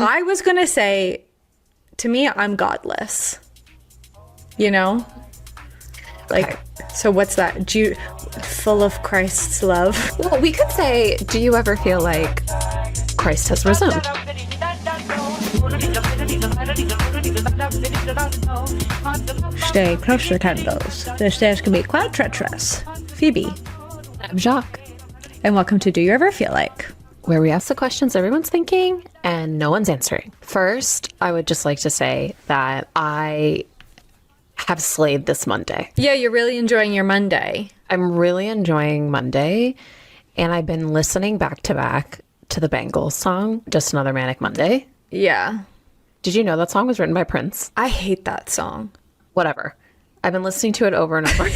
I was going to say, to me, I'm godless. You know? Like, okay. So what's that? Full of Christ's love? Well, we could say, do you ever feel like Christ has risen? Stay close to the candles. The stairs can be quite treacherous. Phoebe. I'm Jacque. And welcome to Do You Ever Feel Like? Where we ask the questions everyone's thinking and no one's answering. First, I would just like to say that I have slayed this Monday. Yeah, you're really enjoying your Monday. I'm really enjoying Monday, and I've been listening back to back to the Bangles song, Just Another Manic Monday. Yeah. Did you know that song was written by Prince? I hate that song. Whatever. I've been listening to it over and over.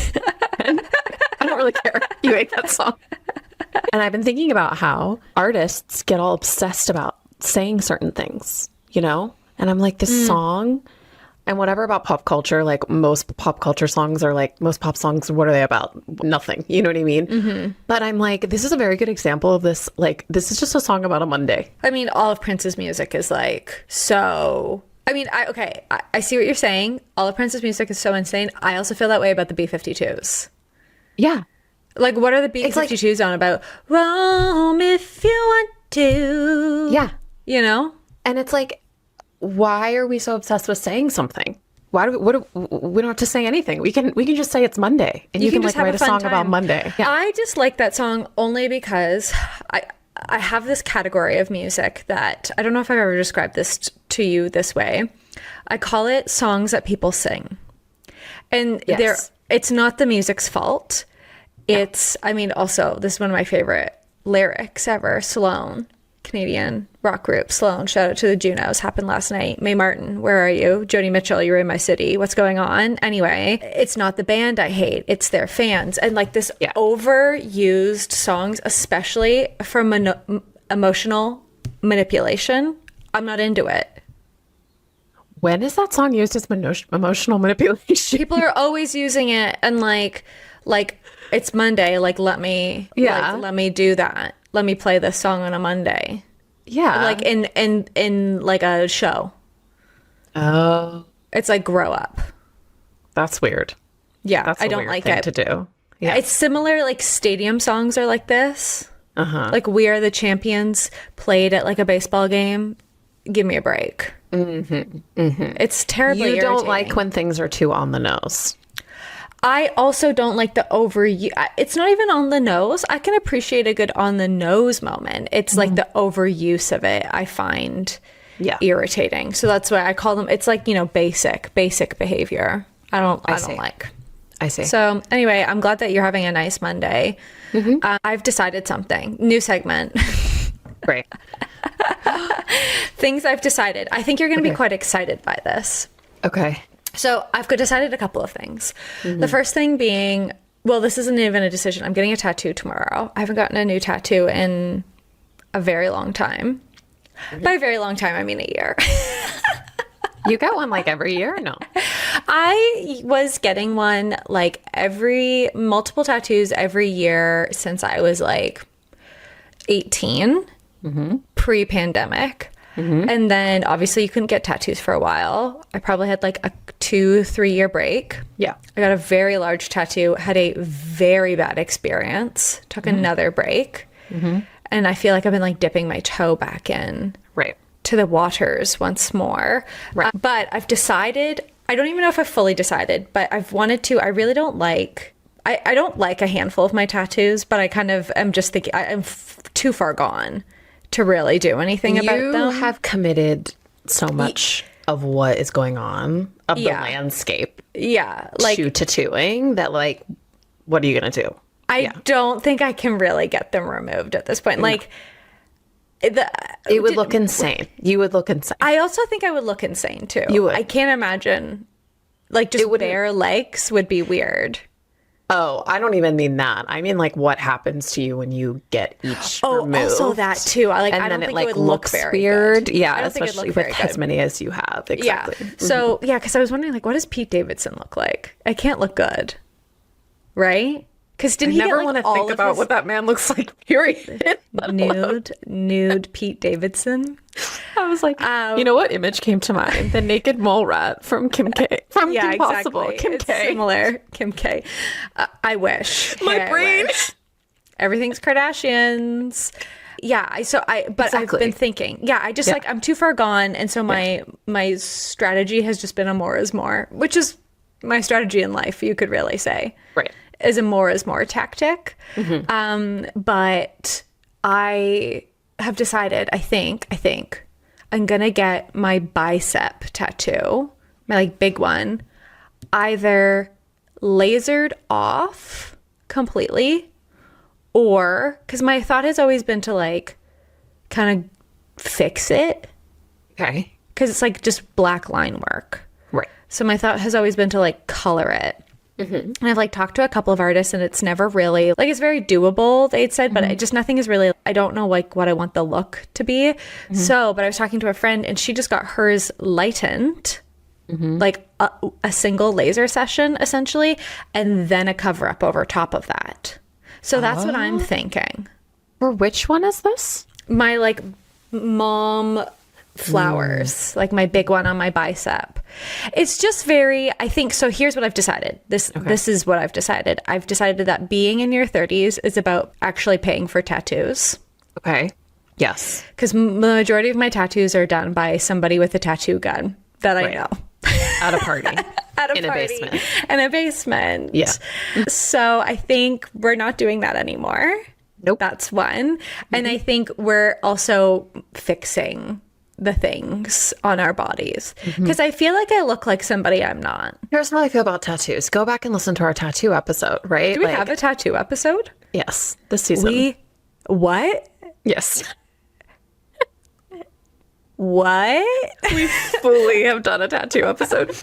I don't really care. You hate that song. And I've been thinking about how artists get all obsessed about saying certain things, you know? And I'm like, this song and whatever about pop culture, like most pop culture songs are like, most pop songs, what are they about? Nothing. You know what I mean? Mm-hmm. But I'm like, this is a very good example of this. Like, this is just a song about a Monday. I mean, all of Prince's music is like, so... I mean, I see what you're saying. All of Prince's music is so insane. I also feel that way about the B-52s. Yeah. Like, what are the B-52s on about? Roam if you want to. Yeah. You know? And it's like, why are we so obsessed with saying something? Why do we don't have to say anything. We can just say it's Monday. And you can like write a song about Monday. Yeah. I just like that song only because I have this category of music that, I don't know if I've ever described this to you this way. I call it songs that people sing. And it's not the music's fault. It's, I mean, also, this is one of my favorite lyrics ever. Sloan, Canadian rock group. Sloan, shout out to the Junos. Happened last night. Mae Martin, where are you? Joni Mitchell, you're in my city. What's going on? Anyway, it's not the band I hate. It's their fans. And like this overused songs, especially for emotional manipulation, I'm not into it. When is that song used as emotional manipulation? People are always using it and like it's Monday, like let me do that. Let me play this song on a Monday. Yeah. Like in like a show. Oh. It's like grow up. That's weird. Yeah, that's I don't like it. To do. Yeah. It's similar, like stadium songs are like this. Uh-huh. Like We Are the Champions played at like a baseball game. Give me a break. Mm-hmm. Mm-hmm. It's terribly irritating. You don't like when things are too on the nose. I also don't like the it's not even on the nose. I can appreciate a good on the nose moment. It's like the overuse of it I find irritating. So that's why I call them, it's like, you know, basic behavior. I don't like. I see. So anyway, I'm glad that you're having a nice Monday. Mm-hmm. I've decided something. New segment. Great. Things I've decided. I think you're going to be quite excited by this. Okay. So I've decided a couple of things. Mm-hmm. The first thing being, well, this isn't even a decision. I'm getting a tattoo tomorrow. I haven't gotten a new tattoo in a very long time. Mm-hmm. By a very long time, I mean a year. You get one like every year or no? I was getting one like multiple tattoos every year since I was like 18, pre-pandemic. Mm-hmm. And then obviously you couldn't get tattoos for a while. I probably had like a 2-3 year break. Yeah. I got a very large tattoo, had a very bad experience, took another break. Mm-hmm. And I feel like I've been like dipping my toe back in to the waters once more. Right. But I've decided, I don't even know if I've fully decided, but I've wanted to, I really don't like, I don't like a handful of my tattoos, but I kind of am just thinking, I'm too far gone to really do anything about them. You have committed so much of what is going on, of the landscape like to tattooing that like, what are you going to do? I don't think I can really get them removed at this point. No. Like, it would look insane. You would look insane. I also think I would look insane too. You would. I can't imagine, like just bare legs would be weird. Oh, I don't even mean that. I mean, like, what happens to you when you get each removed? Also that too. I then think it like would look looks very weird. good. Yeah, especially with as many as you have. Exactly. Yeah. Mm-hmm. So because I was wondering, like, what does Pete Davidson look like? I can't look good, right? Because didn't I he never get want like to all think of about his what that man looks like, period. nude Pete Davidson? I was like, you know what image came to mind? The naked mole rat from Kim K. From Yeah, Kim Possible. exactly. Kim It's K. similar. Kim K. I wish. My Hey, I brain. wish. Everything's Kardashians. Yeah, but Exactly. I've been thinking. Yeah, I just like I'm too far gone, and so my strategy has just been a more is more, which is my strategy in life, you could really say. Right. Is a more is more tactic. But I have decided, I think I'm gonna get my bicep tattoo, my like big one, either lasered off completely, or because my thought has always been to like kind of fix it, Okay. because it's like just black line work. Right. So my thought has always been to like color it. And I've like talked to a couple of artists, and it's never really like, it's very doable, they'd said, but nothing is really, I don't know like what I want the look to be. So, but I was talking to a friend, and she just got hers lightened, like a single laser session essentially, and then a cover up over top of that. So that's what I'm thinking. For which one is this? My like mom flowers, like my big one on my bicep. It's just very, I think, so here's what I've decided. This is what I've decided. I've decided that being in your 30s is about actually paying for tattoos. Okay. Yes. Because the majority of my tattoos are done by somebody with a tattoo gun that I know. At a party. At a In party. a basement. In a basement. Yeah. So I think we're not doing that anymore. Nope. That's one. And I think we're also fixing the things on our bodies, because I feel like I look like somebody I'm not. Here's how I feel about tattoos. Go back and listen to our tattoo episode, right? Do we have a tattoo episode? Yes. This season. What? Yes. What? We fully have done a tattoo episode.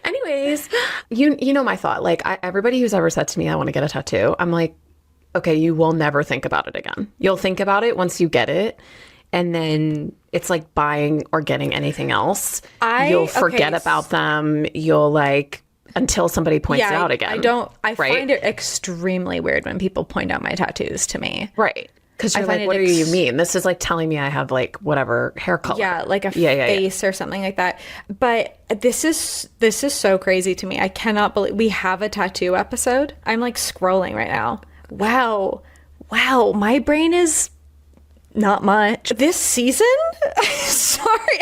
Anyways, you know my thought. Like everybody who's ever said to me, I want to get a tattoo, I'm like, okay, you will never think about it again. You'll think about it once you get it. And then it's like buying or getting anything else. You'll forget about them. You'll like, until somebody points it out again. I find it extremely weird when people point out my tattoos to me. Right. Because you're like, what do you mean? This is like telling me I have like whatever hair color. Yeah, like a face or something like that. But this is so crazy to me. I cannot believe we have a tattoo episode. I'm like scrolling right now. Wow. My brain is not much. This season? Sorry,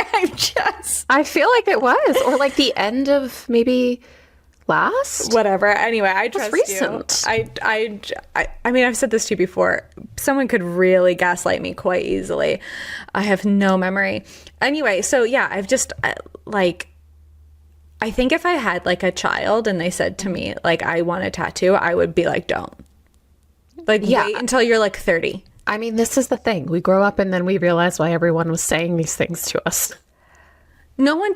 I feel like it was. Or like the end of maybe last? Whatever. Anyway, I trust recent. you. I mean, I've said this to you before. Someone could really gaslight me quite easily. I have no memory. Anyway, so yeah, I've just like, I think if I had like a child and they said to me like, I want a tattoo, I would be like, don't. Like, wait until you're like 30. I mean, this is the thing. We grow up and then we realize why everyone was saying these things to us. No one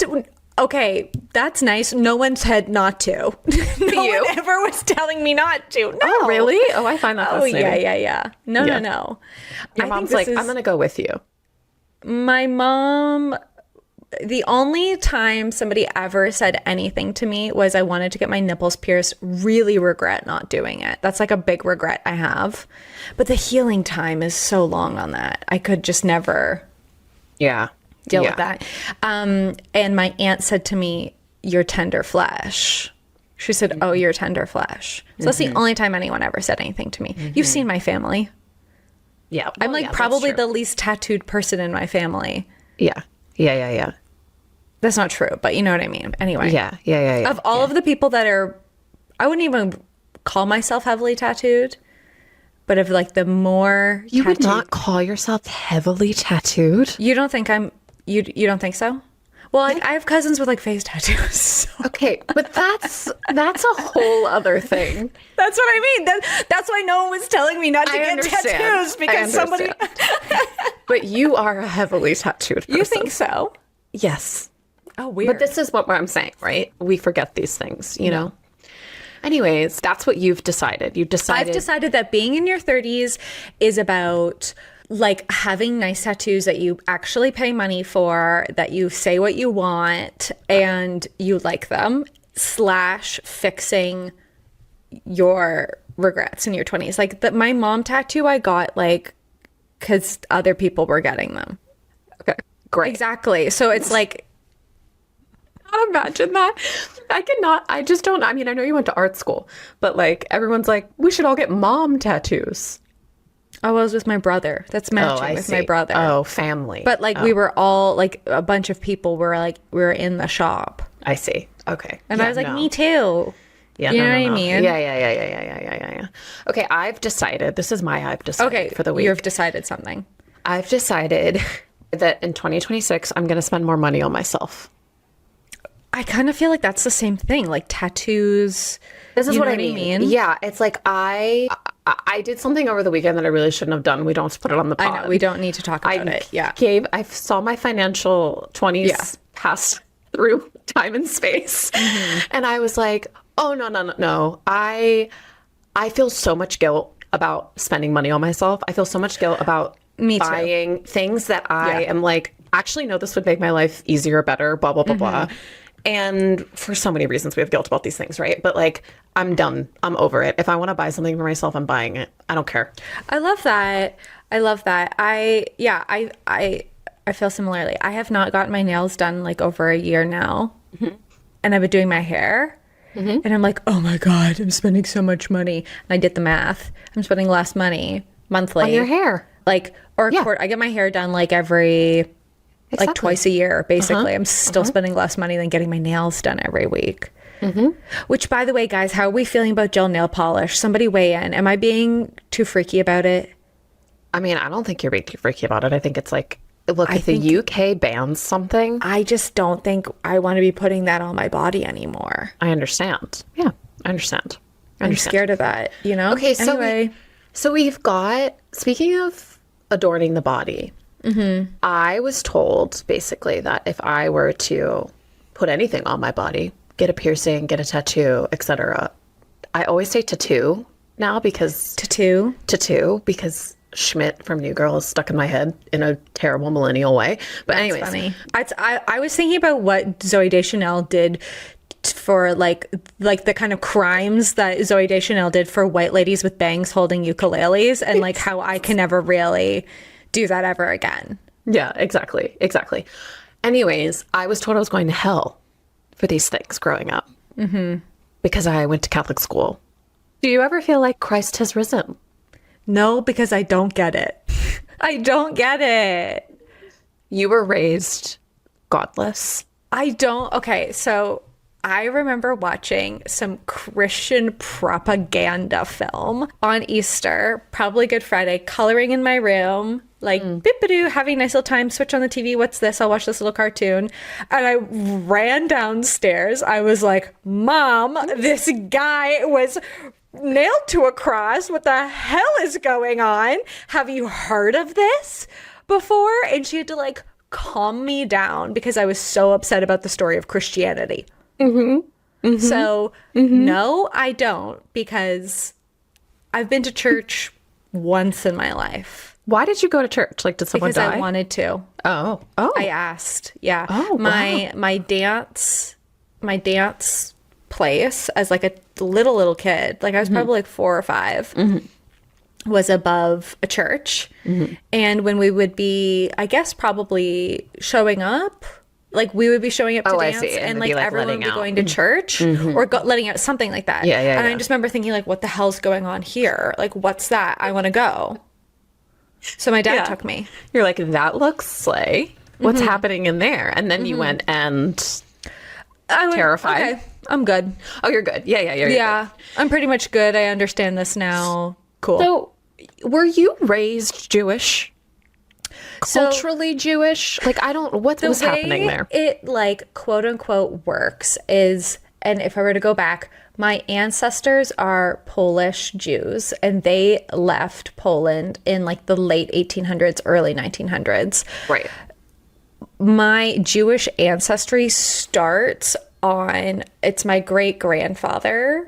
okay, that's nice. No one said not to. No one ever was telling me not to. No. Oh, really? Oh, I find that fascinating. Yeah. No. Your mom's like, I'm going to go with you. My mom, the only time somebody ever said anything to me was I wanted to get my nipples pierced. Really regret not doing it. That's like a big regret I have. But the healing time is so long on that. I could just never deal with that. And my aunt said to me, "You're tender flesh." She said, "Oh, you're tender flesh." So that's the only time anyone ever said anything to me. You've seen my family. Yeah. I'm like probably the least tattooed person in my family. Yeah. That's not true, but you know what I mean. Anyway. Yeah. Of all of the people that are, I wouldn't even call myself heavily tattooed, but of like the more You would not call yourself heavily tattooed? You don't think you don't think so? Well, like, I have cousins with like face tattoos. So. Okay, but that's a whole other thing. That's what I mean. That's why no one was telling me not to get tattoos, because somebody. But you are a heavily tattooed person. You think so? Yes. Oh, weird. But this is what I'm saying, right? We forget these things, you know? Anyways, that's what you've decided. I've decided that being in your 30s is about like having nice tattoos that you actually pay money for, that you say what you want and you like them, / fixing your regrets in your 20s. Like my mom tattoo I got like because other people were getting them. Okay, great. Exactly. So it's like, Not imagine that. I cannot. I just don't. I mean, I know you went to art school, but like everyone's like, we should all get mom tattoos. I was with my brother. That's matching I with see. my brother. Oh, family. But like we were all like a bunch of people were like we were in the shop. I see. Okay. And Yeah, I was like, no. me too. Yeah, You no, know no, what I no. mean? Yeah. Okay, I've decided. This is my I've decided Okay, for the week. you've decided something. I've decided that in 2026, I'm going to spend more money on myself. I kind of feel like that's the same thing, like tattoos. This is you what know I mean. Yeah, it's like I did something over the weekend that I really shouldn't have done. We don't have to put it on the pod. I know we don't need to talk about it. Yeah. I saw my financial 20s pass through time and space. And I was like, oh, no. I feel so much guilt about spending money on myself. I feel so much guilt about Me too. buying things that I am like, actually, no, this would make my life easier, better, blah, blah, blah, blah. And for so many reasons, we have guilt about these things, right? But like, I'm done. I'm over it. If I want to buy something for myself, I'm buying it. I don't care. I love that. I feel similarly. I have not gotten my nails done like over a year now. And I've been doing my hair. And I'm like, oh my God, I'm spending so much money. And I did the math. I'm spending less money monthly. On your hair. Like, or I get my hair done like every, like twice a year, basically. I'm still spending less money than getting my nails done every week. Which, by the way, guys, how are we feeling about gel nail polish? Somebody weigh in. Am I being too freaky about it? I mean, I don't think you're being too freaky about it. I think it's like, look, if the UK bans something. I just don't think I want to be putting that on my body anymore. I understand. Yeah, I understand. I'm scared of that, you know? Okay, so anyway. we've got, speaking of adorning the body, I was told basically that if I were to put anything on my body, get a piercing, get a tattoo, etc. I always say tattoo now because because Schmidt from New Girl is stuck in my head in a terrible millennial way. But anyways, Funny. I was thinking about what Zooey Deschanel did for like the kind of crimes that Zooey Deschanel did for white ladies with bangs holding ukuleles, and like how I can never really do that ever again. Yeah, exactly. Anyways, I was told I was going to hell for these things growing up because I went to Catholic school. Do you ever feel like Christ has risen? No, because I don't get it. I don't get it. You were raised godless. I don't. Okay, so I remember watching some Christian propaganda film on Easter, probably Good Friday, coloring in my room, like bip-a-doo, having a nice little time, switch on the TV. What's this? I'll watch this little cartoon. And I ran downstairs. I was like, Mom, this guy was nailed to a cross. What the hell is going on? Have you heard of this before? And she had to like calm me down because I was so upset about the story of Christianity. So no, I don't, because I've been to church once in my life. Why did you go to church? Like, did someone Because die? I wanted to. Oh. I asked. Yeah. Oh, my dance place as like a little kid, like I was probably like 4 or 5, was above a church. And when we would be, I guess, probably showing up, like we would be showing up to dance, and like everyone would be going to church or letting out, something like that. And I just remember thinking like, what the hell's going on here? Like, what's that? I want to go. So my dad took me. You're like, that looks slay. What's happening in there? And then you went and terrified. Okay, I'm good. Oh, you're good. Yeah, you're good. I'm pretty much good. I understand this now. Cool. So, were you raised Jewish? Culturally Jewish? Like, I don't, what was happening there? It like quote unquote works is, and if I were to go back, my ancestors are Polish Jews, and they left Poland in like the late 1800s, early 1900s. Right. My Jewish ancestry starts on, it's my great grandfather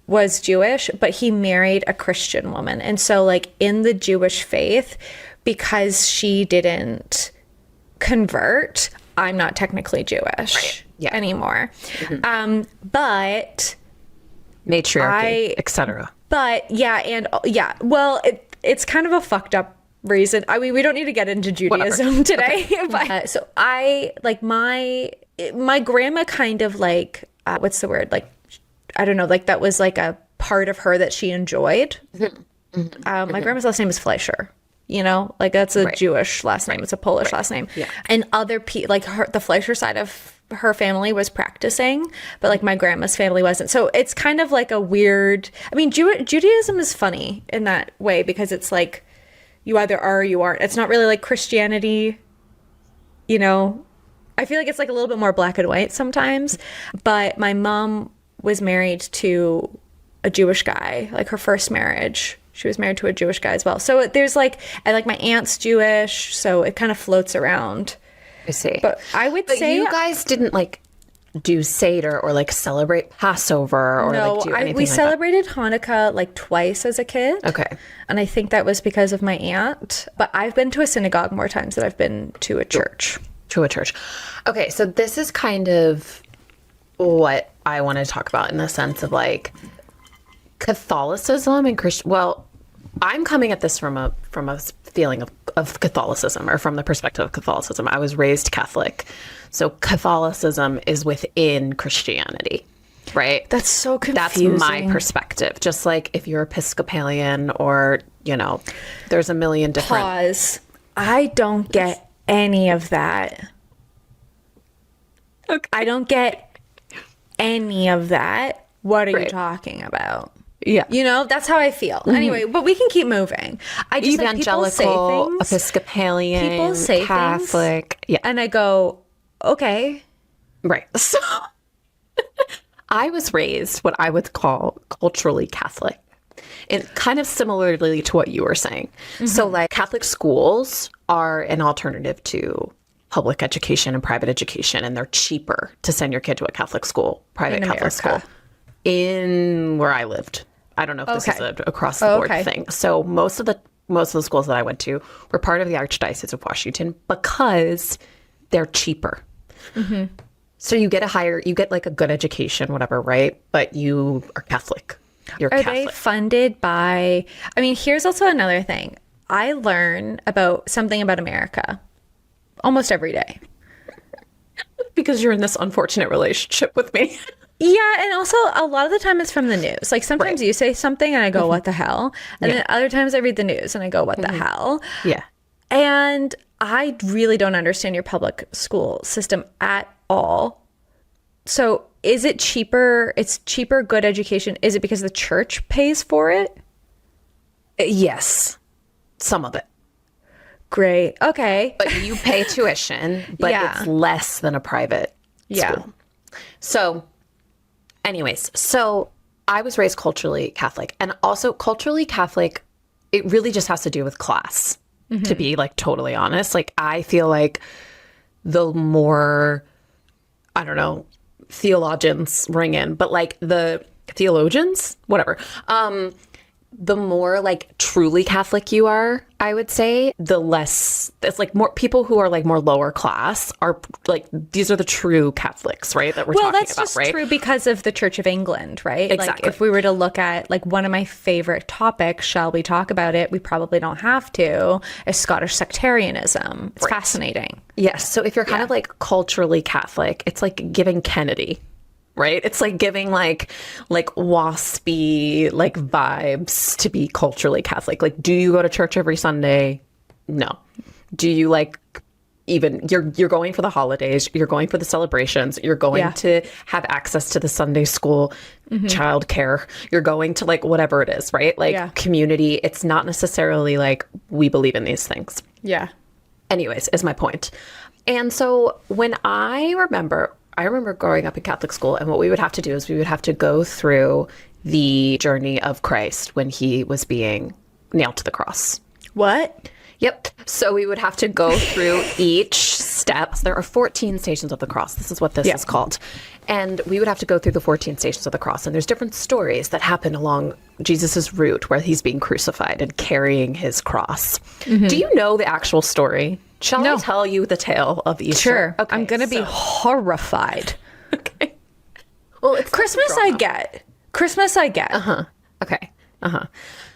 was Jewish, but he married a Christian woman. And so like in the Jewish faith, because she didn't convert, I'm not technically Jewish anymore. But matriarchy, etc. But well, it's kind of a fucked up reason. I mean, we don't need to get into Judaism today. Okay. But so I like my grandma kind of like what's the word, like I don't know, like that was like a part of her that she enjoyed. My grandma's last name is Fleischer. You know, like that's a Jewish last name. It's a Polish last name. Yeah. And other people, like the Fleischer side of her family was practicing, but like my grandma's family wasn't. So it's kind of like a weird, I mean, Judaism is funny in that way because it's like you either are or you aren't. It's not really like Christianity, you know. I feel like it's like a little bit more black and white sometimes. But my mom was married to a Jewish guy, like her first marriage. She was married to a Jewish guy as well. So there's like, and like my aunt's Jewish, so it kind of floats around. I see. But I would say you guys didn't like do Seder or like celebrate Passover or like do anything we like celebrated Hanukkah like twice as a kid. Okay. And I think that was because of my aunt. But I've been to a synagogue more times than I've been to a church. Okay, so this is kind of what I want to talk about in the sense of like Catholicism and Christian. Well, I'm coming at this from a feeling of Catholicism, or from the perspective of Catholicism. I was raised Catholic, so Catholicism is within Christianity, right? That's so confusing. That's my perspective. Just like if you're Episcopalian, or you know, there's a million different. Pause. I don't get any of that. Okay. I don't get any of that. What are you talking about? Yeah. You know, that's how I feel. Anyway, but we can keep moving. I just evangelical, like, Episcopalian, people say Catholic. Things, and I go, okay. Right. So I was raised what I would call culturally Catholic. And kind of similarly to what you were saying. So like Catholic schools are an alternative to public education and private education, and they're cheaper to send your kid to a Catholic school, private Catholic school, in where I lived. I don't know if this is an across the board thing. So most of the schools that I went to were part of the Archdiocese of Washington because they're cheaper. So you get like a good education, whatever, right? But you are Catholic. Are they funded by, I mean, here's also another thing. I learn about something about America almost every day. Because you're in this unfortunate relationship with me. Yeah, and also a lot of the time it's from the news. Like sometimes you say something and I go, what the hell? And then other times I read the news and I go, what the hell? Yeah. And I really don't understand your public school system at all. So is it cheaper? It's cheaper, good education. Is it because the church pays for it? Yes. Some of it. Great. Okay. But you pay tuition, but it's less than a private school. So anyways, so I was raised culturally Catholic, and also culturally Catholic, it really just has to do with class, to be like totally honest. Like I feel like the more, I don't know, theologians ring in, but like the theologians, whatever, the more like truly Catholic you are, I would say, the less it's like more people who are like more lower class are like, these are the true Catholics, right? That we're talking about, right? Well, that's just true because of the Church of England, right? Exactly. Like if we were to look at like one of my favorite topics, shall we talk about it? We probably don't have to, is Scottish sectarianism. It's fascinating. Yes. So if you're kind of like culturally Catholic, it's like giving Kennedy, right? It's like giving like waspy like vibes to be culturally Catholic. Like, do you go to church every Sunday? No. Do you like even you're going for the holidays, you're going for the celebrations, you're going to have access to the Sunday school, childcare, you're going to like whatever it is, right? Like community. It's not necessarily like we believe in these things. Yeah. Anyways, is my point. And so when I remember growing up in Catholic school, and what we would have to do is we would have to go through the journey of Christ when he was being nailed to the cross. What? Yep. So we would have to go through each step. There are 14 stations of the cross. This is what this is called. And we would have to go through the 14 stations of the cross. And there's different stories that happen along Jesus's route where he's being crucified and carrying his cross. Do you know the actual story? Shall I tell you the tale of Easter? Sure. Okay, I'm going to be horrified. Okay. Well, it's Christmas I get. Christmas, I get. Okay.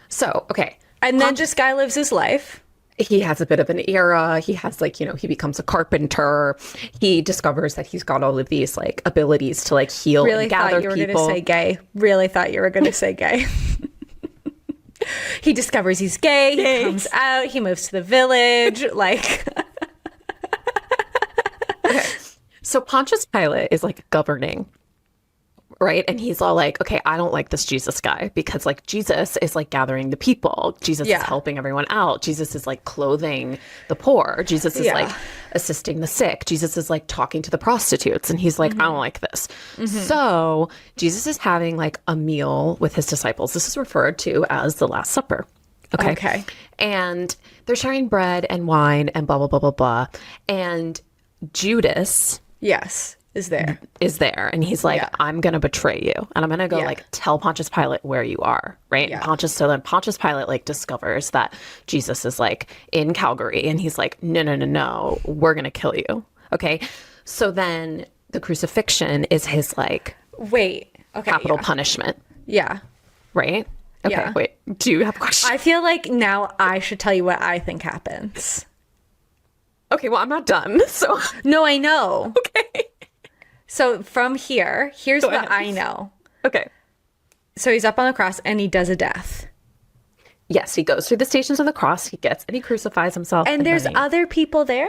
So, okay. And then this guy lives his life. He has a bit of an era. He has like, he becomes a carpenter. He discovers that he's got all of these like abilities to like heal and gather people. Really thought you were going to say gay. Really thought you were going to say gay. He discovers he's gay. He comes out. He moves to the village. Like. Okay. So Pontius Pilate is like governing. Right. And he's all like, okay, I don't like this Jesus guy because like Jesus is like gathering the people. Jesus is helping everyone out. Jesus is like clothing the poor. Jesus is like assisting the sick. Jesus is like talking to the prostitutes. And he's like, I don't like this. So Jesus is having like a meal with his disciples. This is referred to as the Last Supper. Okay. And they're sharing bread and wine and blah, blah, blah, blah, blah. And Judas. Yes. Is there. And he's like, I'm going to betray you. And I'm going to go like tell Pontius Pilate where you are. Right. Yeah. So then Pontius Pilate like discovers that Jesus is like in Calgary. And he's like, no, we're going to kill you. Okay. So then the crucifixion is his like capital punishment. Yeah. Right. Okay. Yeah. Wait, do you have a question? I feel like now I should tell you what I think happens. Okay. Well, I'm not done. So no, I know. Okay. So from here's what I know. Okay. So he's up on the cross and he does a death. Yes, he goes through the stations of the cross. He crucifies himself. And there's other people there?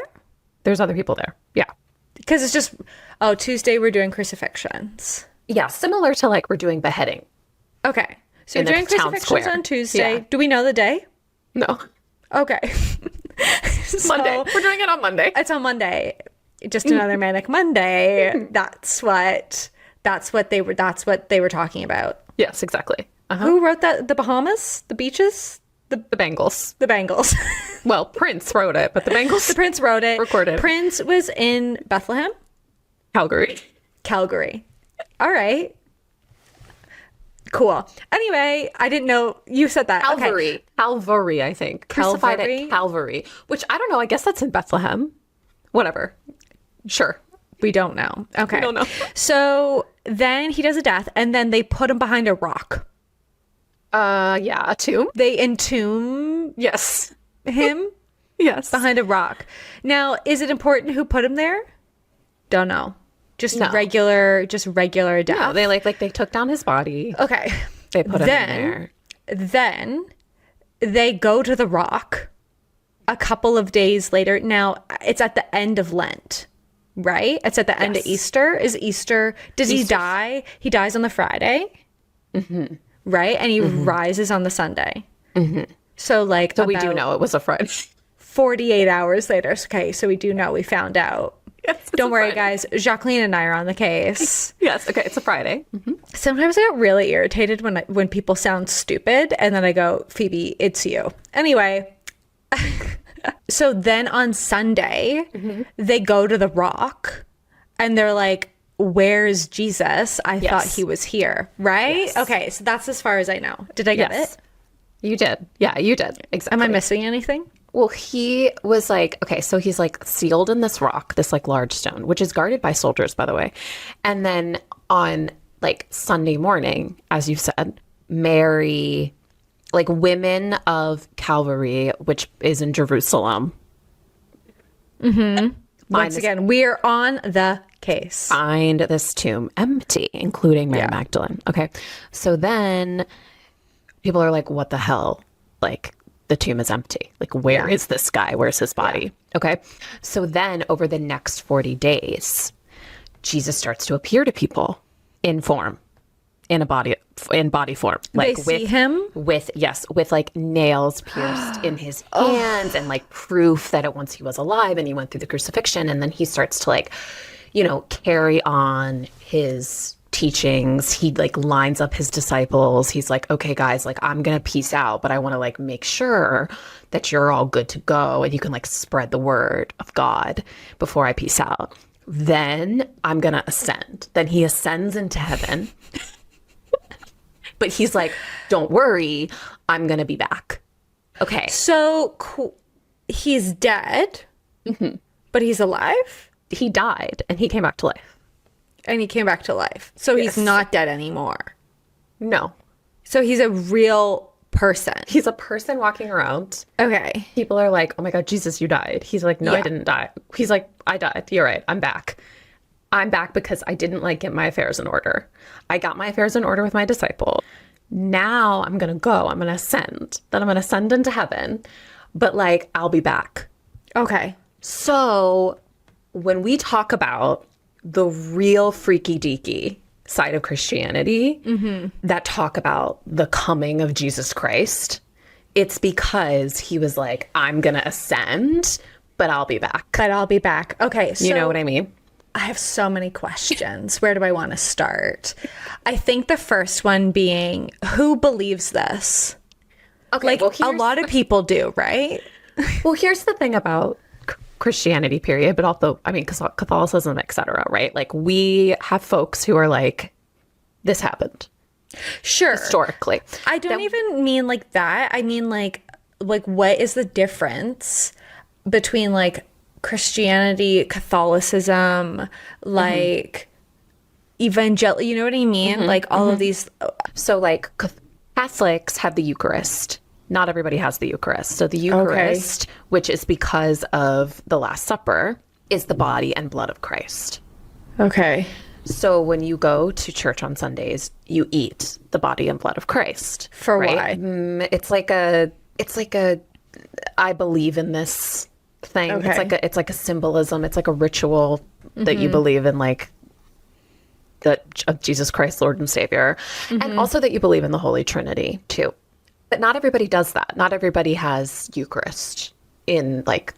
There's other people there. Yeah. Because it's just, Tuesday we're doing crucifixions. Yeah, similar to like we're doing beheading. Okay. So you're doing crucifixions on Tuesday. Yeah. Do we know the day? No. Okay. Monday. We're doing it on Monday. It's on Monday. Just another Manic Monday. That's what they were talking about. Yes, exactly. Who wrote that? The Bahamas? The beaches? The Bangles. The Bangles. Well, Prince wrote it, but the Bangles. The Prince wrote it. Recorded. Prince was in Bethlehem? Calgary. All right. Cool. Anyway, I didn't know you said that. Calvary. Okay. Calvary, I think. Crucified at Calvary. Which I don't know. I guess that's in Bethlehem. Whatever. Sure. We don't know. Okay. We don't know. So then he does a death and then they put him behind a rock. Yeah, a tomb. They entomb him behind a rock. Now, is it important who put him there? Don't know. Just regular death. No, they they took down his body. Okay. They put him in there. Then they go to the rock a couple of days later. Now, it's at the end of Lent. Right? It's at the end of Easter. Is Easter... Does he die? He dies on the Friday. Mm-hmm. Right? And he rises on the Sunday. Mm-hmm. So, So we do know it was a Friday. 48 hours later. Okay, so we do know. We found out. Yes, don't worry, guys. Jacqueline and I are on the case. Yes, okay. It's a Friday. Mm-hmm. Sometimes I get really irritated when people sound stupid. And then I go, Phoebe, it's you. Anyway... So then on Sunday, they go to the rock and they're like, where's Jesus? I thought he was here, right? Yes. Okay, so that's as far as I know. Did I get it? You did. Yeah, you did. Exactly. Am I missing anything? Well, he was so he's sealed in this rock, this large stone, which is guarded by soldiers, by the way. And then on Sunday morning, as you said, Mary... women of Calvary, which is in Jerusalem. Mm-hmm. Once again, we're on the case. Find this tomb empty, including Mary Magdalene. Okay. So then people are like, what the hell? The tomb is empty. Where is this guy? Where's his body? Yeah. Okay. So then over the next 40 days, Jesus starts to appear to people in form. In body form, they see him with nails pierced in his hands and proof that once he was alive and he went through the crucifixion, and then he starts to carry on his teachings. He lines up his disciples. He's like, okay, guys, I'm gonna peace out, but I want to make sure that you're all good to go and you can spread the word of God before I peace out. Then I'm gonna ascend. Then he ascends into heaven. But he's like, don't worry, I'm going to be back. Okay. So he's dead, but he's alive? He died and he came back to life. So he's not dead anymore. No. So he's a real person. He's a person walking around. Okay. People are like, oh my God, Jesus, you died. He's like, no, I didn't die. He's like, I died. You're right. I'm back. I'm back because I didn't like get my affairs in order. I got my affairs in order with my disciple. Now I'm going to go. I'm going to ascend. Then I'm going to ascend into heaven. But like, I'll be back. Okay. So when we talk about the real freaky deaky side of Christianity that talk about the coming of Jesus Christ, it's because he was like, I'm going to ascend, but I'll be back. But I'll be back. Okay. So You know what I mean? I have so many questions. Where do I want to start? I think the first one being, who believes this? Okay, Like, well, a lot of people do, right? Well, here's the thing about Christianity, period, but also, I mean, Catholicism, etc., right? Like, we have folks who are like, this happened Sure. historically. I don't even mean like that. I mean like what is the difference between like Christianity, Catholicism, like evangel, you know what I mean? Like all of these. So, like, Catholics have the Eucharist. Not everybody has the Eucharist. So the Eucharist, which is because of the Last Supper, is the body and blood of Christ. Okay. So when you go to church on Sundays, you eat the body and blood of Christ. For right? why? It's like a I believe in this thing. Okay. It's like a symbolism. It's like a ritual that you believe in, like of Jesus Christ, Lord and Savior. And also that you believe in the Holy Trinity too. But not everybody does that. Not everybody has Eucharist in like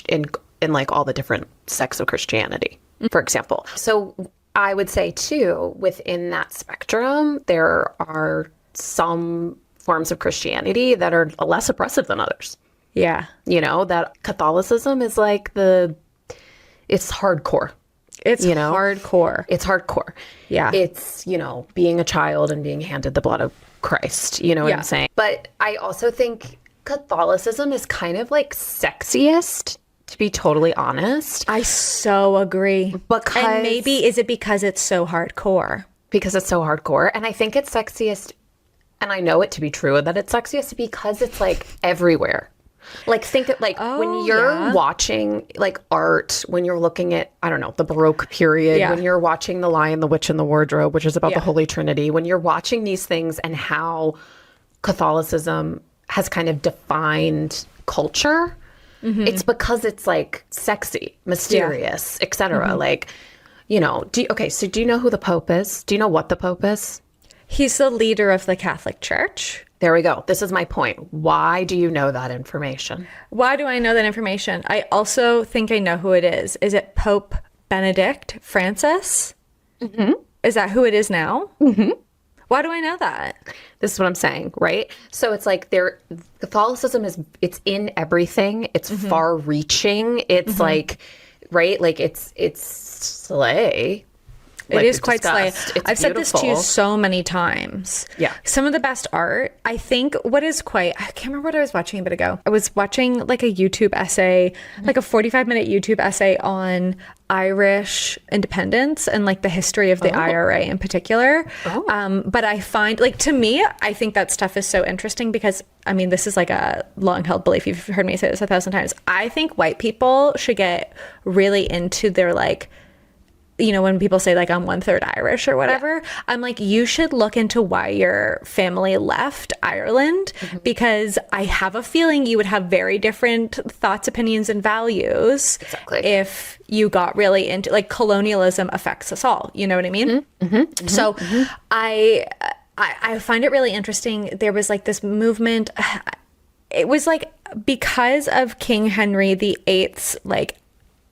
in like all the different sects of Christianity, for example. So I would say too, within that spectrum, there are some forms of Christianity that are less oppressive than others. Yeah. You know, that Catholicism is like it's hardcore. It's You know? hardcore. It's hardcore. Yeah. It's, being a child and being handed the blood of Christ. You know what Yeah. I'm saying? But I also think Catholicism is kind of like sexiest, to be totally honest. I so agree. Because- And maybe is it because it's so hardcore? Because it's so hardcore. And I think it's sexiest, and I know it to be true, that it's sexiest because it's like everywhere. Like, think of like when you're watching like art, when you're looking at, I don't know, the Baroque period, Yeah. when you're watching The Lion, the Witch, and the Wardrobe, which is about the Yeah. Holy Trinity, when you're watching these things and how Catholicism has kind of defined culture, it's because it's like sexy, mysterious, etc. Like, so do you know who the Pope is? Do you know what the Pope is? He's the leader of the Catholic Church. There we go. This is my point. Why do you know that information? Why do I know that information? I also think I know who it is. Is it Pope Benedict Francis? Is that who it is now? Why do I know that? This is what I'm saying, right? So it's like Catholicism it's in everything. It's far reaching. It's like, right? Like it's slay. It like is we've quite slay. discussed. It's I've said this to you beautiful. so many times. Yeah. Some of the best art, I think I can't remember what I was watching a bit ago. I was watching like a YouTube essay, like a 45-minute YouTube essay on Irish independence and like the history of the IRA in particular. But I find like, to me, I think that stuff is so interesting because I mean, this is like a long held belief. You've heard me say this 1,000 times. I think white people should get really into their like, when people say like I'm 1/3 Irish or whatever, I'm like, you should look into why your family left Ireland, because I have a feeling you would have very different thoughts, opinions, and values if you got really into like colonialism affects us all. You know what I mean? So I find it really interesting. There was like this movement. It was like because of King Henry VIII's like,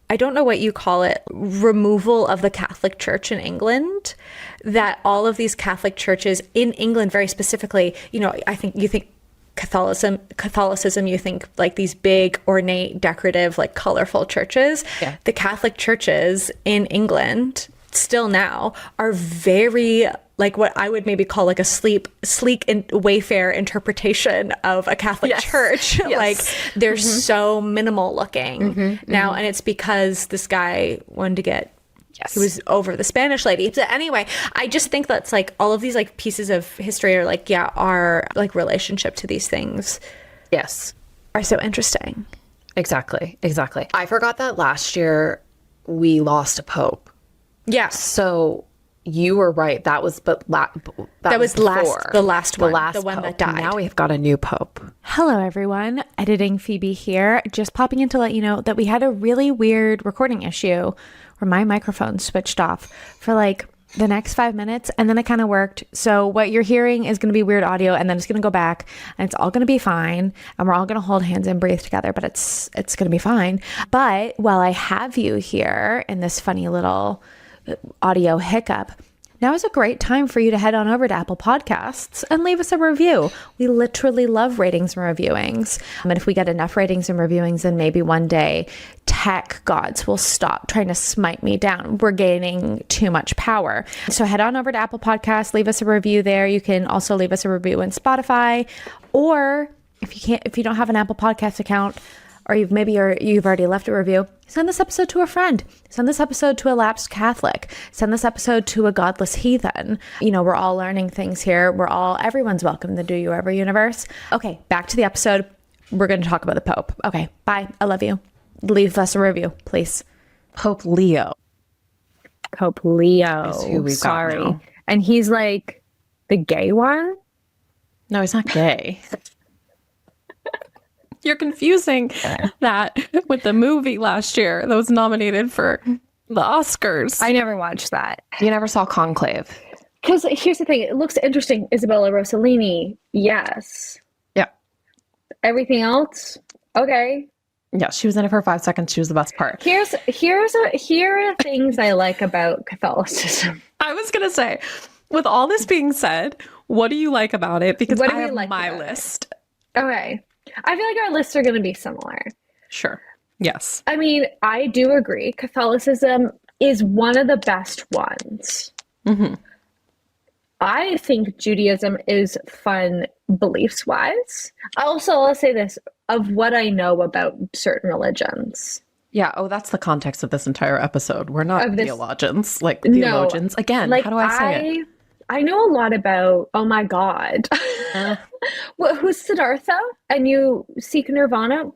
I don't know what you call it, removal of the Catholic Church in England, that all of these Catholic churches in England very specifically, I think you think Catholicism, you think like these big, ornate, decorative, like colorful churches. Yeah. The Catholic churches in England still now are very like what I would maybe call like a sleek and Wayfair interpretation of a Catholic church. Like they're so minimal looking now. And it's because this guy wanted to get Yes. He was over the Spanish lady. So anyway, I just think that's like all of these like pieces of history are like, yeah, our like relationship to these things. Yes. Are so interesting. Exactly. I forgot that last year we lost a pope. Yeah. So you were right. That was the last one, the one that died. Now we've got a new pope. Hello, everyone. Editing Phoebe here. Just popping in to let you know that we had a really weird recording issue where my microphone switched off for like the next 5 minutes, and then it kind of worked. So what you're hearing is going to be weird audio, and then it's going to go back, and it's all going to be fine, and we're all going to hold hands and breathe together, but it's going to be fine. But while I have you here in this funny little audio hiccup, now is a great time for you to head on over to Apple Podcasts and leave us a review. We literally love ratings and reviewings. And if we get enough ratings and reviewings, then maybe one day tech gods will stop trying to smite me down. We're gaining too much power. So head on over to Apple Podcasts, leave us a review there. You can also leave us a review in Spotify, or if you don't have an Apple Podcast account, or you've already left a review, send this episode to a friend. Send this episode to a lapsed Catholic. Send this episode to a godless heathen. You know, we're all learning things here. Everyone's welcome in the Do You Ever universe. Okay, back to the episode. We're going to talk about the Pope. Okay, bye. I love you. Leave us a review, please. Pope Leo. Is who we've got now. And he's like the gay one? No, he's not gay. You're confusing that with the movie last year that was nominated for the Oscars. I never watched that. You never saw Conclave. Because here's the thing. It looks interesting. Isabella Rossellini, yes. Yeah. Everything else, okay. Yeah, she was in it for 5 seconds. She was the best part. Here are things I like about Catholicism. I was going to say, with all this being said, what do you like about it? Because I have my list. Okay. I feel like our lists are going to be similar. Sure. Yes. I mean, I do agree. Catholicism is one of the best ones. Mm-hmm. I think Judaism is fun beliefs-wise. Also, I'll say this, of what I know about certain religions. Yeah. Oh, that's the context of this entire episode. We're not theologians, like theologians. Again, like, how do I say it? I know a lot about, oh my God. Who's Siddhartha? And you seek nirvana?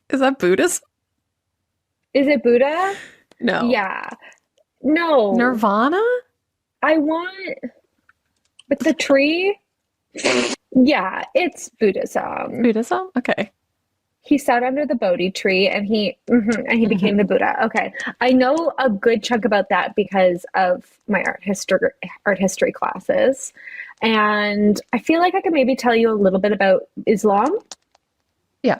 Is that Buddhist? Is it Buddha? No. Yeah. No. Nirvana? I want... With the tree? Yeah, it's Buddhism. Buddhism? Okay. He sat under the Bodhi tree and he became the Buddha. Okay. I know a good chunk about that because of my art history classes. And I feel like I could maybe tell you a little bit about Islam. Yeah.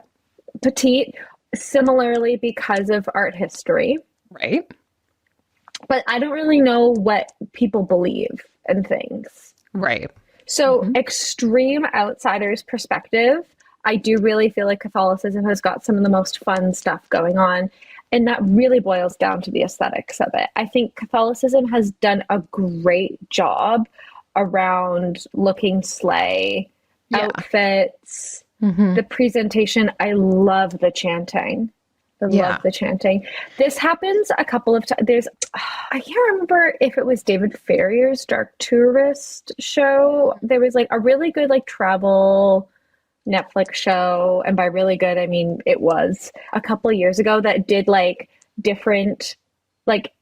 Petite, similarly because of art history. Right. But I don't really know what people believe and things. Right. So extreme outsider's perspective, I do really feel like Catholicism has got some of the most fun stuff going on. And that really boils down to the aesthetics of it. I think Catholicism has done a great job around looking slay, outfits, the presentation. I love the chanting. Love the chanting. This happens a couple of times. I can't remember if it was David Farrier's Dark Tourist show. There was like a really good like travel Netflix show, and by really good I mean it was a couple of years ago, that did like different, like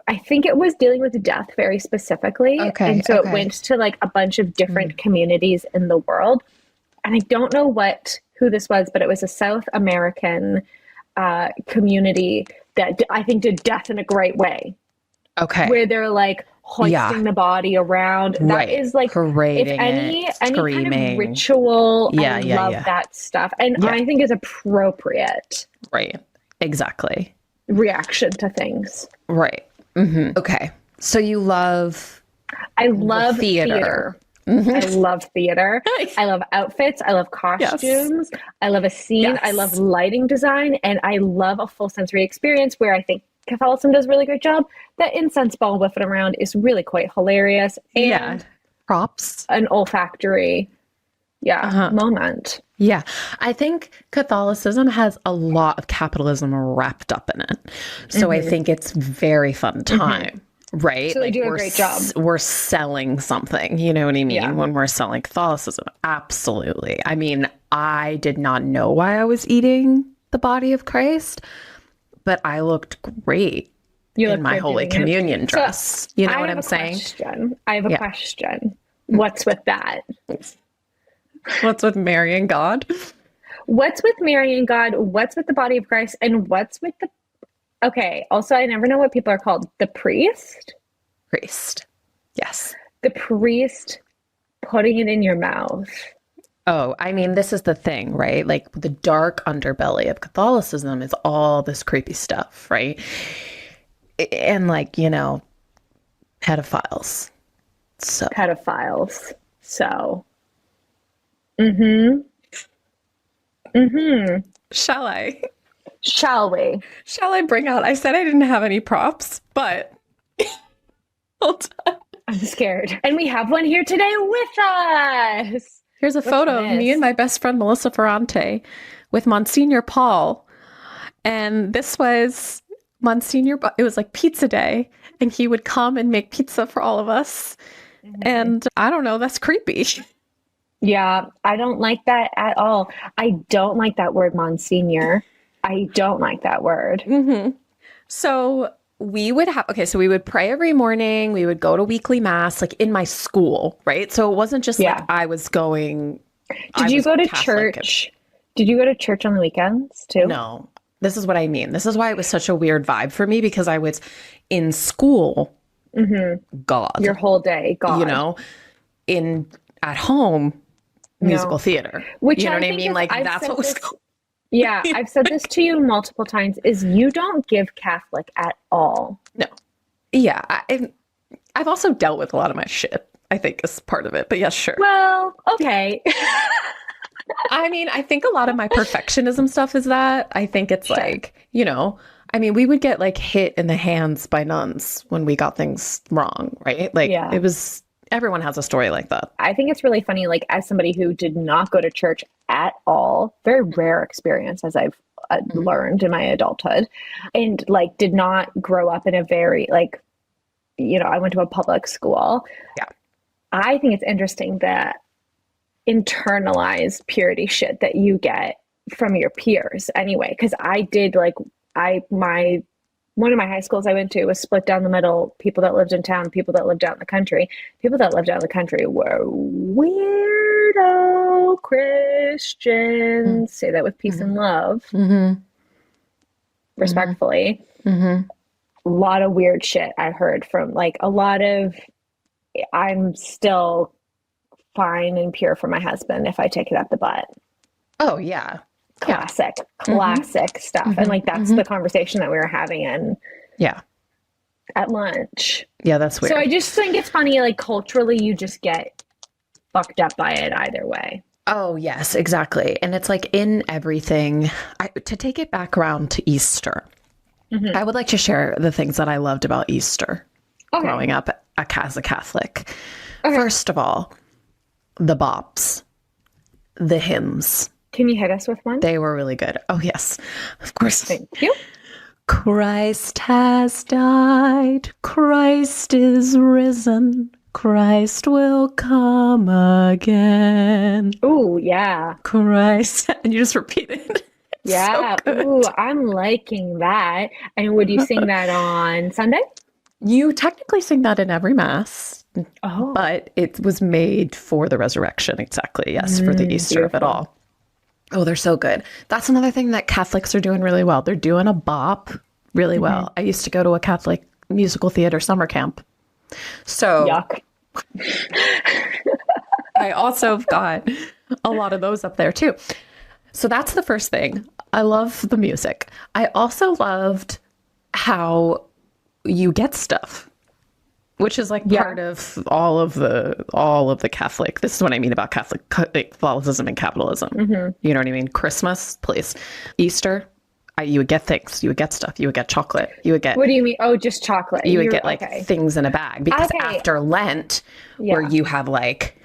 I think it was dealing with death very specifically. And so it went to like a bunch of different communities in the world, and I don't know who this was, but it was a South American community that I think did death in a great way. Where they're like hoisting the body around. That is like, parading, if any screaming. kind of ritual, I love that stuff. And I think is appropriate. Right. Exactly. Reaction to things. Right. Okay. So you love... I love theater. I love theater. I love outfits. I love costumes. I love a scene. I love lighting design. And I love a full sensory experience, where I think Catholicism does a really good job. That incense ball whiffing around is really quite hilarious. And props. An olfactory moment. Yeah. I think Catholicism has a lot of capitalism wrapped up in it. So I think it's very fun time. Right? So they do a great job. We're selling something, you know what I mean? Yeah. When we're selling Catholicism. Absolutely. I mean, I did not know why I was eating the body of Christ, but I looked great in my Holy Communion dress. You know what I'm saying? I have a question. What's with that? What's with Mary and God? What's with Mary and God? What's with the body of Christ? And what's with the... Okay, also, I never know what people are called. The priest? Priest. Yes. The priest putting it in your mouth. Oh, I mean, this is the thing, right? Like the dark underbelly of Catholicism is all this creepy stuff, right? And like, you know, pedophiles. So. Pedophiles. So. Shall I? Shall we? Shall I bring out? I said I didn't have any props, but hold on. I'm scared. And we have one here today with us. Here's a photo of me and my best friend Melissa Ferrante with Monsignor Paul. And this was Monsignor, it was like pizza day, and he would come and make pizza for all of us. And I don't know, that's creepy. Yeah, I don't like that at all. I don't like that word, Monsignor. I don't like that word. So we would we would pray every morning. We would go to weekly mass, like in my school, right? So it wasn't just like I was going. Did you go to church? Did you go to church on the weekends too? No. This is what I mean. This is why it was such a weird vibe for me, because I was in school, God. Your whole day, God. You know, at home, musical theater. Which you know what I mean? Like that's what was going. Yeah, I've said this to you multiple times, is you don't give Catholic at all. No. Yeah. I've also dealt with a lot of my shit, I think, is part of it. But yes, sure. Well, okay. I mean, I think a lot of my perfectionism stuff is that. I think it's like, you know, I mean, we would get like hit in the hands by nuns when we got things wrong, right? Like it was... Everyone has a story like that. I think it's really funny, like as somebody who did not go to church at all, very rare experience as I've learned in my adulthood, and like did not grow up in a very like, you know, I went to a public school. Yeah. I think it's interesting that internalized purity shit that you get from your peers anyway. Cause I did like, one of my high schools I went to was split down the middle, people that lived in town, people that lived out in the country. People that lived out in the country were weirdo Christians. Say that with peace and love. Respectfully. A lot of weird shit I heard from like a lot of, I'm still fine and pure for my husband if I take it up the butt. Oh, yeah. Classic stuff. And like, that's the conversation that we were having at lunch. Yeah, that's weird. So I just think it's funny, like culturally, you just get fucked up by it either way. Oh, yes, exactly. And it's like in everything, to take it back around to Easter, I would like to share the things that I loved about Easter growing up as a Catholic. First of all, the bops, the hymns. Can you hit us with one? They were really good. Oh, yes. Of course. Thank you. Christ has died. Christ is risen. Christ will come again. Oh, yeah. Christ. And you just repeat it. Yeah. Ooh, I'm liking that. And would you sing that on Sunday? You technically sing that in every mass. Oh. But it was made for the resurrection. Exactly. Yes. For the Easter of it all. Oh, they're so good. That's another thing that Catholics are doing really well. They're doing a bop really well. I used to go to a Catholic musical theater summer camp. So yuck. I also got a lot of those up there too. So that's the first thing. I love the music. I also loved how you get stuff, which is like part of all of the Catholic. This is what I mean about Catholicism and capitalism. You know what I mean? Christmas, please. Easter, you would get things. You would get stuff. You would get chocolate. You would get. What do you mean? Oh, just chocolate. You would get like things in a bag, because after Lent, where you have like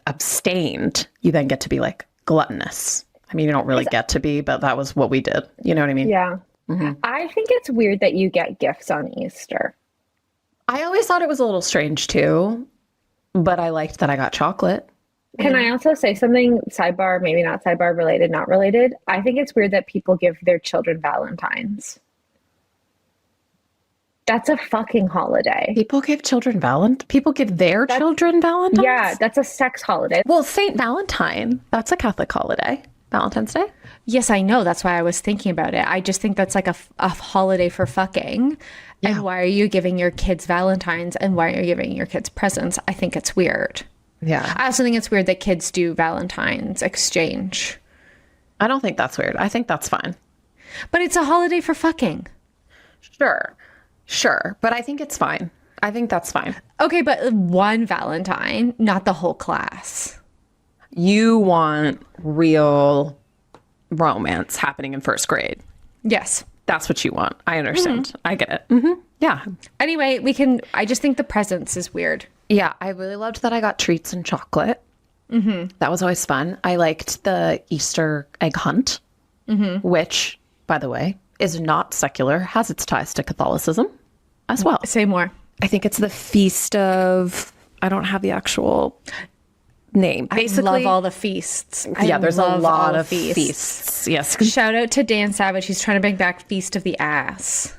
abstained, you then get to be like gluttonous. I mean, you don't really get to be, but that was what we did. You know what I mean? Yeah. I think it's weird that you get gifts on Easter. I always thought it was a little strange too, but I liked that I got chocolate. Can I also say something, sidebar, maybe not sidebar, related, not related? I think it's weird that people give their children Valentines. That's a fucking holiday. People give children People give their children Valentines? Yeah, that's a sex holiday. Well, Saint Valentine, that's a Catholic holiday. Valentine's Day. Yes, I know. That's why I was thinking about it. I just think that's like a holiday for fucking. Yeah. And why are you giving your kids Valentines and why are you giving your kids presents? I think it's weird. Yeah. I also think it's weird that kids do Valentine's exchange. I don't think that's weird. I think that's fine. But it's a holiday for fucking. Sure. But I think it's fine. I think that's fine. Okay, but one Valentine, not the whole class. You want real romance happening in first grade. Yes. That's what you want. I understand. I get it. Yeah. Anyway, I just think the presents is weird. Yeah. I really loved that I got treats and chocolate. That was always fun. I liked the Easter egg hunt, which, by the way, is not secular, has its ties to Catholicism as well. Say more. I think it's the feast of, I don't have the actual name. Basically, I love all the feasts. There's a love lot all of feasts. Yes. Shout out to Dan Savage. He's trying to bring back Feast of the Ass.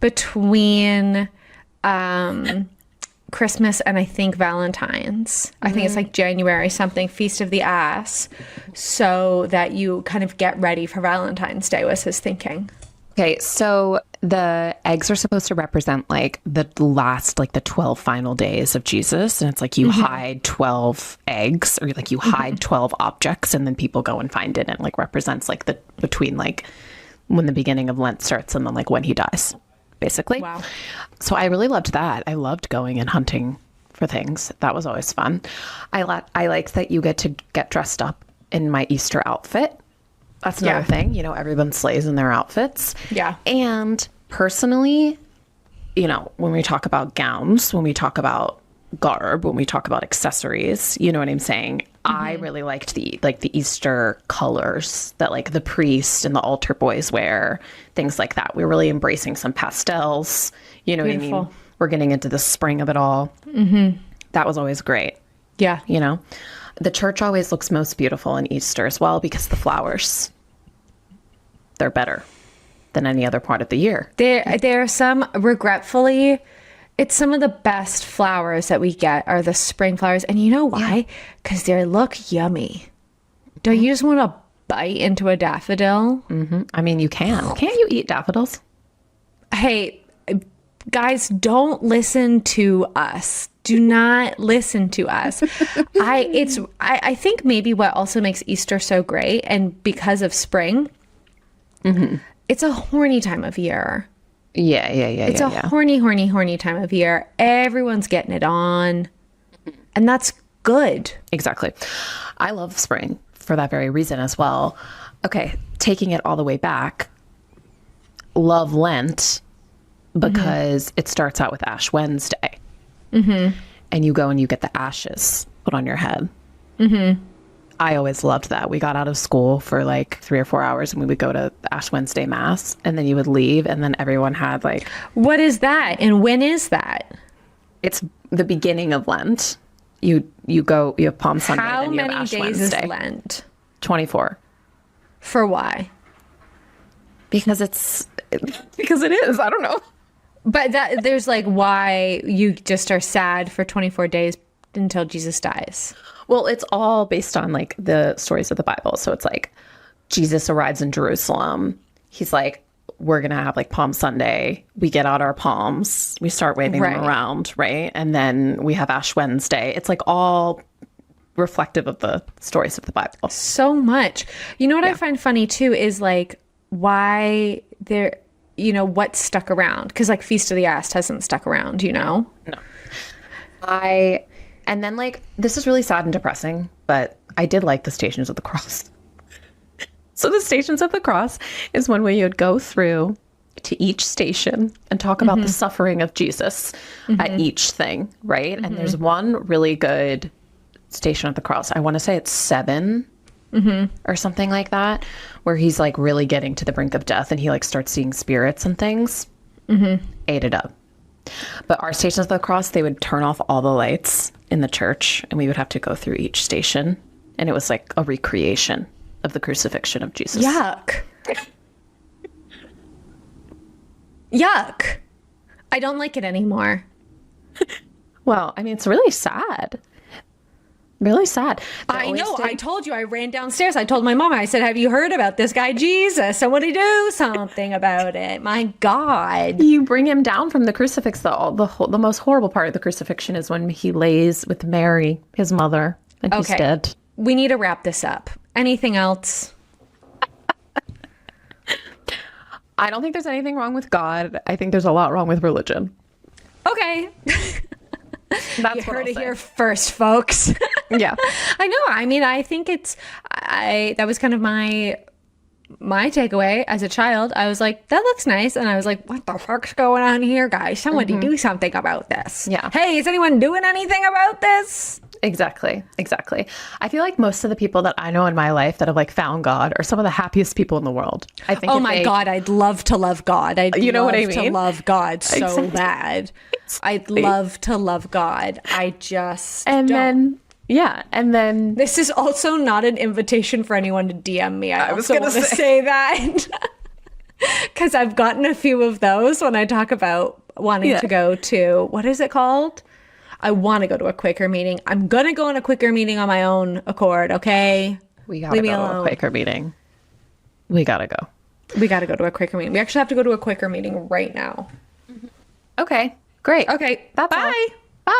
Between Christmas and I think Valentine's. I think it's like January something, Feast of the Ass, so that you kind of get ready for Valentine's Day was his thinking. Okay, so the eggs are supposed to represent like the last, like the 12 final days of Jesus. And it's like you hide 12 eggs or like you hide 12 objects and then people go and find it and like represents like the between like when the beginning of Lent starts and then like when he dies, basically. Wow. So I really loved that. I loved going and hunting for things. That was always fun. I liked that you get to get dressed up in my Easter outfit. That's another thing. You know, everyone slays in their outfits. Yeah. And personally, you know, when we talk about gowns, when we talk about garb, when we talk about accessories, you know what I'm saying? I really liked the Easter colors that like the priest and the altar boys wear, things like that. We're really embracing some pastels. You know what I mean? We're getting into the spring of it all. That was always great. Yeah. You know, the church always looks most beautiful in Easter as well because the flowers, they're better than any other part of the year. There are some, regretfully, it's some of the best flowers that we get are the spring flowers. And you know why? Because they look yummy. Don't you just want to bite into a daffodil? I mean, you can. Can't you eat daffodils? Hey, guys, don't listen to us. Do not listen to us. I think maybe what also makes Easter so great, and because of spring, it's a horny time of year. Yeah. It's a horny time of year. Everyone's getting it on. And that's good. Exactly. I love spring for that very reason as well. Okay, taking it all the way back, love Lent because it starts out with Ash Wednesday. And you go and you get the ashes put on your head. I always loved that. We got out of school for like 3 or 4 hours and we would go to the Ash Wednesday Mass and then you would leave and then everyone had like... What is that? And when is that? It's the beginning of Lent. You have Palm Sunday, then you have Ash Wednesday. How many days is Lent? 24. For why? Because it is. I don't know. But there's like why you just are sad for 24 days until Jesus dies. Well, it's all based on like the stories of the Bible. So it's like Jesus arrives in Jerusalem. He's like, we're going to have like Palm Sunday. We get out our palms. We start waving them around, right? And then we have Ash Wednesday. It's like all reflective of the stories of the Bible. So much. You know what I find funny too is like why there, you know, what stuck around. Because like Feast of the Ass hasn't stuck around, you know? No. And then, like, this is really sad and depressing, but I did like the Stations of the Cross. So the Stations of the Cross is when we would go through to each station and talk about the suffering of Jesus at each thing, right? And there's one really good Station of the Cross. I want to say it's 7 or something like that, where he's like really getting to the brink of death and he like starts seeing spirits and things. Ate it up. But our Stations of the Cross, they would turn off all the lights in the church and we would have to go through each station. And it was like a recreation of the crucifixion of Jesus. Yuck. Yuck. I don't like it anymore. Well, I mean, it's really sad. Really sad. I know. I told you. I ran downstairs. I told my mom. I said, "Have you heard about this guy Jesus? Somebody do something about it." My God. You bring him down from the crucifix, though. The most horrible part of the crucifixion is when he lays with Mary, his mother, and he's dead. We need to wrap this up. Anything else? I don't think there's anything wrong with God. I think there's a lot wrong with religion. Okay. That's You what heard I'll it say. here first, folks. Yeah. I know. I mean, I think that was kind of my takeaway as a child. I was like, that looks nice. And I was like, what the fuck's going on here, guys? Somebody do something about this. Yeah. Hey, is anyone doing anything about this? Exactly. I feel like most of the people that I know in my life that have like found God are some of the happiest people in the world. I think. Oh my God, I'd love to love God. You know what I to mean? love God so Exactly. bad. I'd love to love God. I just And don't. then This is also not an invitation for anyone to DM me. I was also gonna want to say. say that because I've gotten a few of those when I talk about wanting to go to, what is it called? I want to go to a Quaker meeting. I'm going to go on a Quaker meeting on my own accord, okay? we gotta Leave me go to a alone. Quaker meeting. We gotta go. We got to go to a Quaker meeting. We actually have to go to a Quaker meeting right now. Okay, great. Okay, That's all. bye. Bye.